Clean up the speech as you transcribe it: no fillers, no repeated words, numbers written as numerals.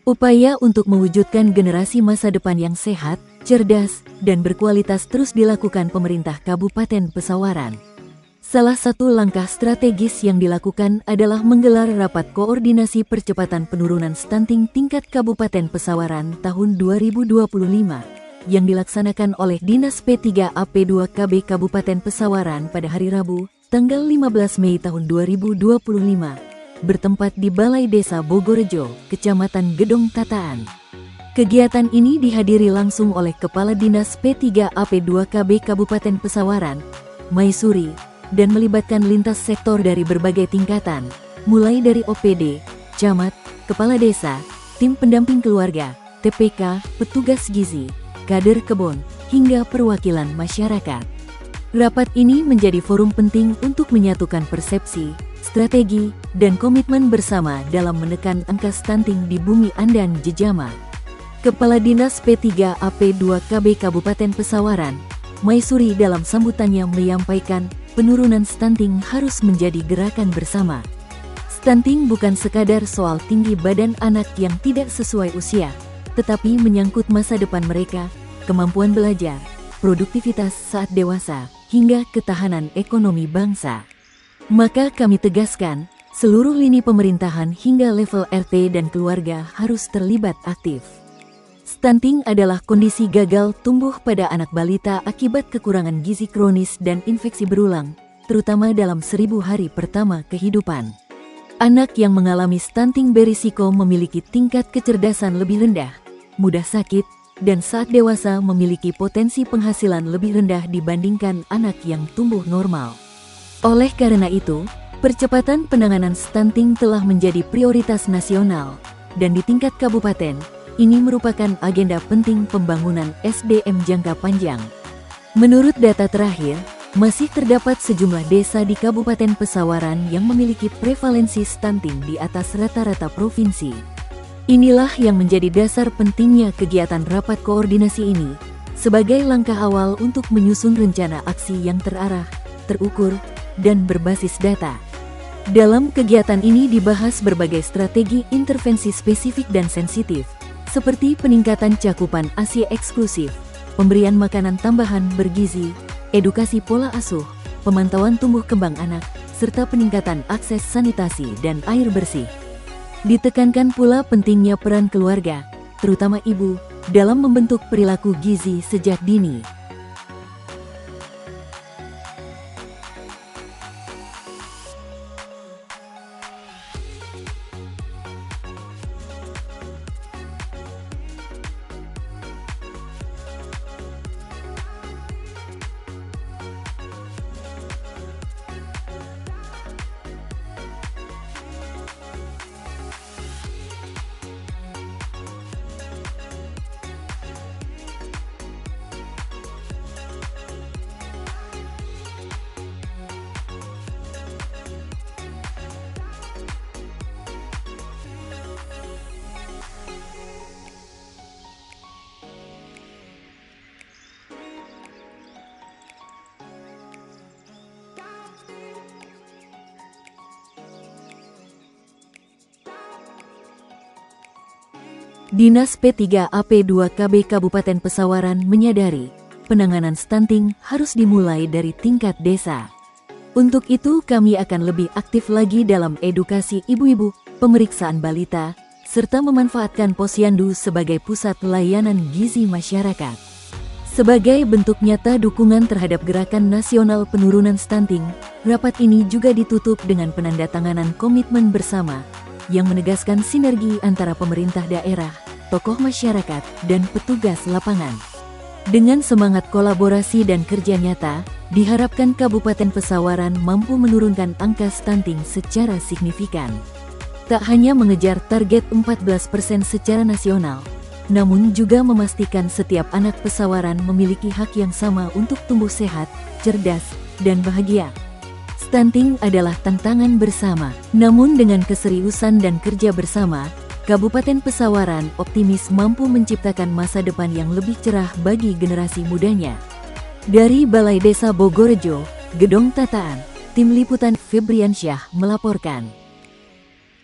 Upaya untuk mewujudkan generasi masa depan yang sehat, cerdas, dan berkualitas terus dilakukan pemerintah Kabupaten Pesawaran. Salah satu langkah strategis yang dilakukan adalah menggelar rapat koordinasi percepatan penurunan stunting tingkat Kabupaten Pesawaran tahun 2025 yang dilaksanakan oleh Dinas P3AP2KB Kabupaten Pesawaran pada hari Rabu, tanggal 15 Mei tahun 2025, bertempat di Balai Desa Bogorejo, Kecamatan Gedong Tataan. Kegiatan ini dihadiri langsung oleh Kepala Dinas P3AP2KB Kabupaten Pesawaran, Maisuri, dan melibatkan lintas sektor dari berbagai tingkatan, mulai dari OPD, camat, kepala desa, tim pendamping keluarga, TPK, petugas gizi, kader kebun, hingga perwakilan masyarakat. Rapat ini menjadi forum penting untuk menyatukan persepsi, strategi, dan komitmen bersama dalam menekan angka stunting di Bumi Andang Jejama. Kepala Dinas P3AP2KB Kabupaten Pesawaran, Maisuri dalam sambutannya menyampaikan, penurunan stunting harus menjadi gerakan bersama. Stunting bukan sekadar soal tinggi badan anak yang tidak sesuai usia, tetapi menyangkut masa depan mereka, kemampuan belajar, produktivitas saat dewasa, hingga ketahanan ekonomi bangsa. Maka kami tegaskan, seluruh lini pemerintahan hingga level RT dan keluarga harus terlibat aktif. Stunting adalah kondisi gagal tumbuh pada anak balita akibat kekurangan gizi kronis dan infeksi berulang, terutama dalam 1000 hari pertama kehidupan. Anak yang mengalami stunting berisiko memiliki tingkat kecerdasan lebih rendah, mudah sakit, dan saat dewasa memiliki potensi penghasilan lebih rendah dibandingkan anak yang tumbuh normal. Oleh karena itu, percepatan penanganan stunting telah menjadi prioritas nasional, dan di tingkat kabupaten, ini merupakan agenda penting pembangunan SDM jangka panjang. Menurut data terakhir, masih terdapat sejumlah desa di Kabupaten Pesawaran yang memiliki prevalensi stunting di atas rata-rata provinsi. Inilah yang menjadi dasar pentingnya kegiatan rapat koordinasi ini, sebagai langkah awal untuk menyusun rencana aksi yang terarah, terukur, dan berbasis data. Dalam kegiatan ini dibahas berbagai strategi intervensi spesifik dan sensitif, seperti peningkatan cakupan ASI eksklusif, pemberian makanan tambahan bergizi, edukasi pola asuh, pemantauan tumbuh kembang anak, serta peningkatan akses sanitasi dan air bersih. Ditekankan pula pentingnya peran keluarga, terutama ibu, dalam membentuk perilaku gizi sejak dini. Dinas P3AP2KB Kabupaten Pesawaran menyadari, penanganan stunting harus dimulai dari tingkat desa. Untuk itu kami akan lebih aktif lagi dalam edukasi ibu-ibu, pemeriksaan balita, serta memanfaatkan posyandu sebagai pusat layanan gizi masyarakat. Sebagai bentuk nyata dukungan terhadap gerakan nasional penurunan stunting, rapat ini juga ditutup dengan penandatanganan komitmen bersama, yang menegaskan sinergi antara pemerintah daerah, tokoh masyarakat, dan petugas lapangan. Dengan semangat kolaborasi dan kerja nyata, diharapkan Kabupaten Pesawaran mampu menurunkan angka stunting secara signifikan. Tak hanya mengejar target 14% secara nasional, namun juga memastikan setiap anak Pesawaran memiliki hak yang sama untuk tumbuh sehat, cerdas, dan bahagia. Stunting adalah tantangan bersama, namun dengan keseriusan dan kerja bersama, Kabupaten Pesawaran optimis mampu menciptakan masa depan yang lebih cerah bagi generasi mudanya. Dari Balai Desa Bogorejo, Gedong Tataan, Tim Liputan Febriansyah melaporkan.